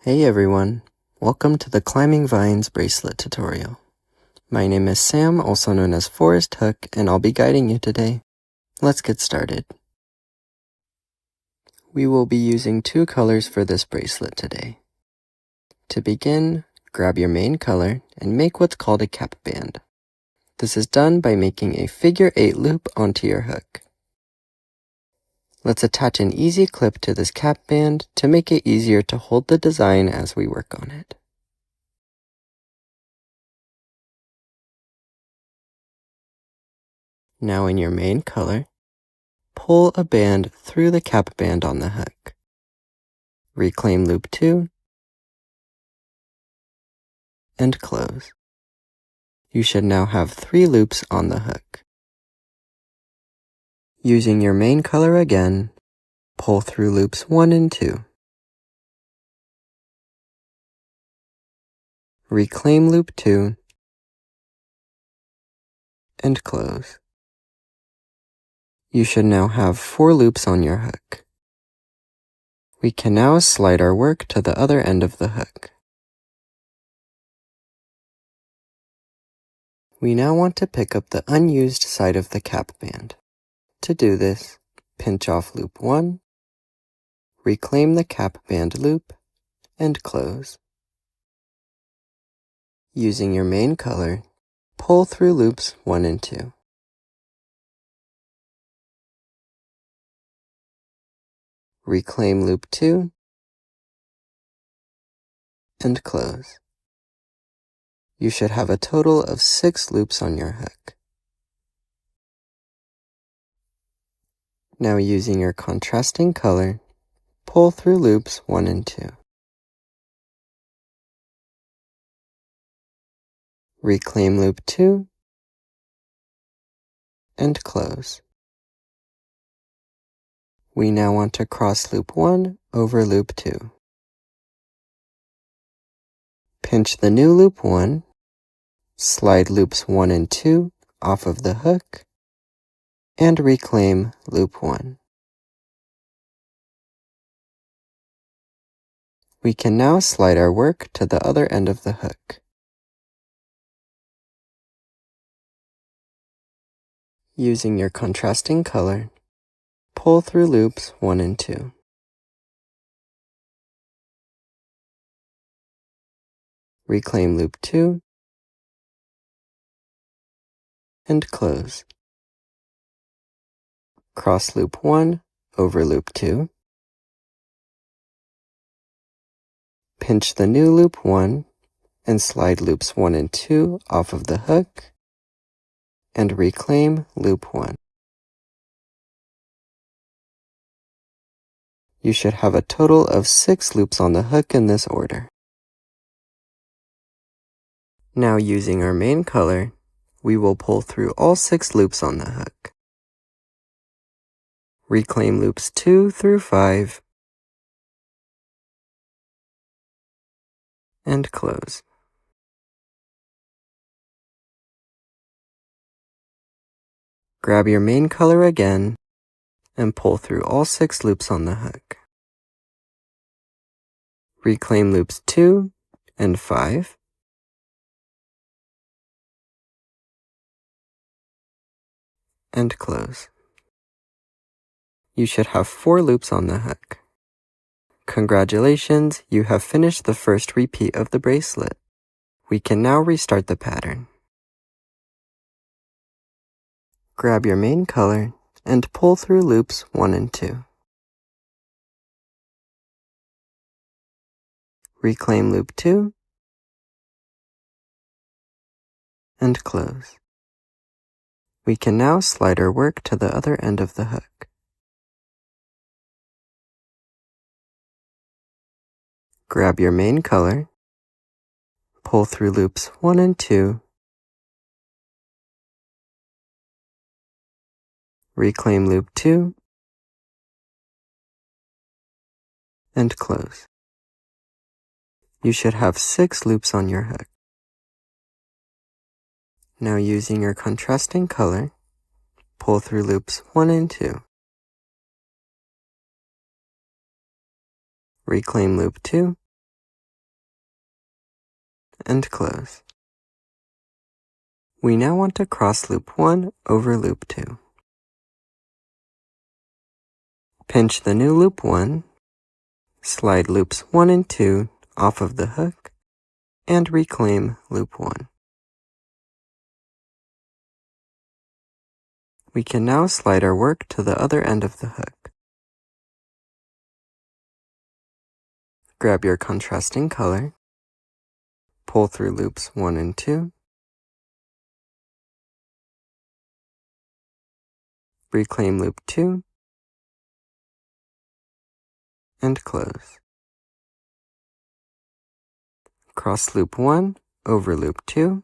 Hey everyone, welcome to the Climbing Vines bracelet tutorial. My name is Sam, also known as Forrest Hook, and I'll be guiding you today. Let's get started. We will be using two colors for this bracelet today. To begin, grab your main color and make what's called a cap band. This is done by making a figure 8 loop onto your hook. Let's attach an easy clip to this cap band to make it easier to hold the design as we work on it. Now in your main color, pull a band through the cap band on the hook. Reclaim loop 2 and close. You should now have 3 loops on the hook. Using your main color again, pull through loops 1 and 2. Reclaim loop 2 and close. You should now have 4 loops on your hook. We can now slide our work to the other end of the hook. We now want to pick up the unused side of the cap band. To do this, pinch off loop 1, reclaim the cap band loop, and close. Using your main color, pull through loops 1 and 2. Reclaim loop 2, and close. You should have a total of 6 loops on your hook. Now using your contrasting color, pull through loops 1 and 2. Reclaim loop 2, and close. We now want to cross loop 1 over loop 2. Pinch the new loop 1, slide loops 1 and 2 off of the hook, and reclaim loop 1. We can now slide our work to the other end of the hook. Using your contrasting color, pull through loops 1 and 2. Reclaim loop 2, and close. Cross loop 1 over loop 2. Pinch the new loop 1 and slide loops 1 and 2 off of the hook, and reclaim loop 1. You should have a total of 6 loops on the hook in this order. Now using our main color, we will pull through all 6 loops on the hook. Reclaim loops 2 through 5, and close. Grab your main color again, and pull through all 6 loops on the hook. Reclaim loops 2 and 5, and close. You should have 4 loops on the hook. Congratulations, you have finished the first repeat of the bracelet. We can now restart the pattern. Grab your main color and pull through loops 1 and 2. Reclaim loop 2, and close. We can now slide our work to the other end of the hook. Grab your main color, pull through loops 1 and 2, reclaim loop 2, and close. You should have 6 loops on your hook. Now using your contrasting color, pull through loops 1 and 2. Reclaim loop 2, and close. We now want to cross loop 1 over loop 2. Pinch the new loop 1, slide loops 1 and 2 off of the hook, and reclaim loop 1. We can now slide our work to the other end of the hook. Grab your contrasting color, pull through loops 1 and 2, reclaim loop 2, and close. Cross loop 1 over loop 2,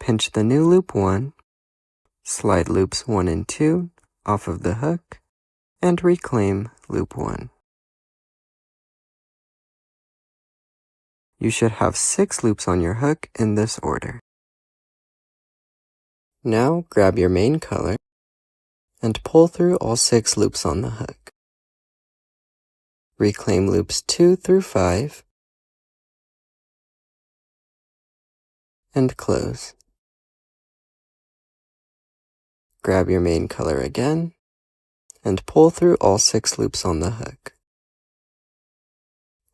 pinch the new loop 1, slide loops 1 and 2 off of the hook, and reclaim loop 1. You should have 6 loops on your hook in this order. Now grab your main color and pull through all 6 loops on the hook. Reclaim loops 2 through 5 and close. Grab your main color again and pull through all 6 loops on the hook.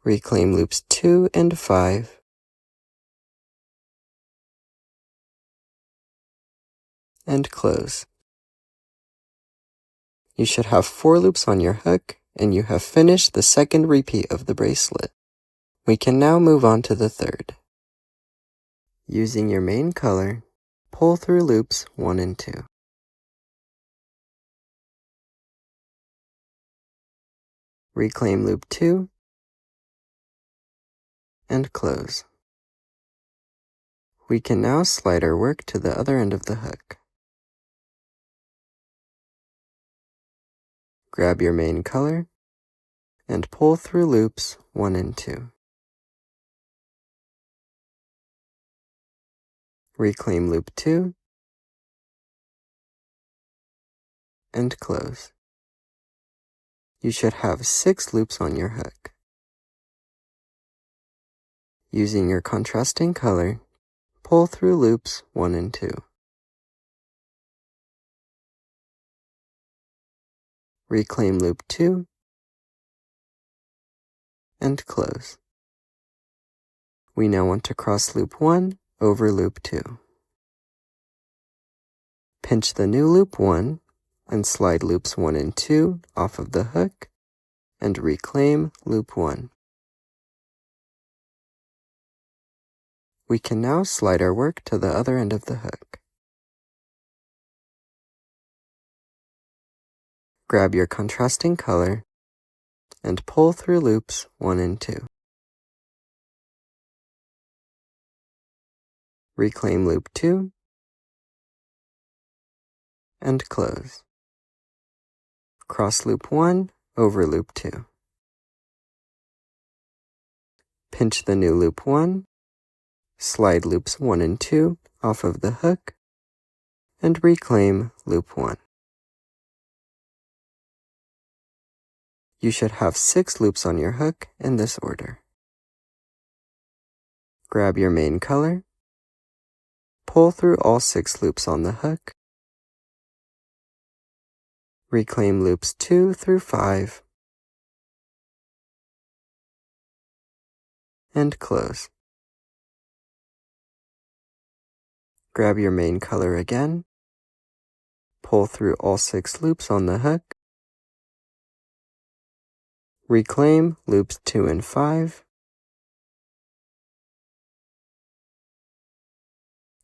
Reclaim loops 2 and 5 and close. You should have 4 loops on your hook, and you have finished the second repeat of the bracelet. We can now move on to the third. Using your main color, pull through loops 1 and 2. Reclaim loop 2 and close. We can now slide our work to the other end of the hook. Grab your main color and pull through loops 1 and 2. Reclaim loop 2 and close. You should have 6 loops on your hook. Using your contrasting color, pull through loops 1 and 2. Reclaim loop 2 and close. We now want to cross loop 1 over loop 2. Pinch the new loop 1 and slide loops 1 and 2 off of the hook and reclaim loop 1. We can now slide our work to the other end of the hook. Grab your contrasting color and pull through loops 1 and 2. Reclaim loop 2 and close. Cross loop 1 over loop 2. Pinch the new loop 1, slide loops 1 and 2 off of the hook, and reclaim loop 1. You should have 6 loops on your hook in this order. Grab your main color, pull through all 6 loops on the hook, reclaim loops 2 through 5, and close. Grab your main color again, pull through all 6 loops on the hook, reclaim loops 2 and 5,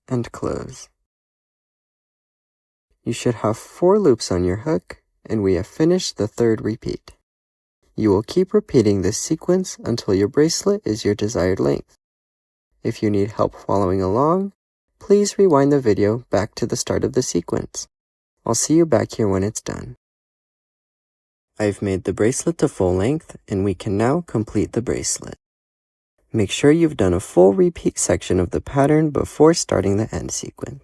and close. You should have 4 loops on your hook, and we have finished the third repeat. You will keep repeating this sequence until your bracelet is your desired length. If you need help following along, please rewind the video back to the start of the sequence. I'll see you back here when it's done. I've made the bracelet to full length, and we can now complete the bracelet. Make sure you've done a full repeat section of the pattern before starting the end sequence.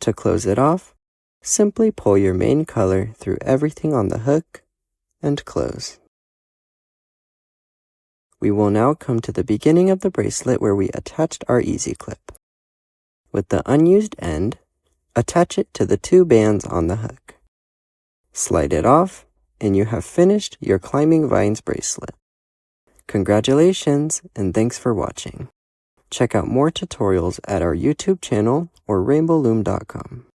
To close it off, simply pull your main color through everything on the hook and close. We will now come to the beginning of the bracelet where we attached our easy clip. With the unused end, attach it to the 2 bands on the hook. Slide it off, and you have finished your climbing vines bracelet. Congratulations, and thanks for watching. Check out more tutorials at our YouTube channel or rainbowloom.com.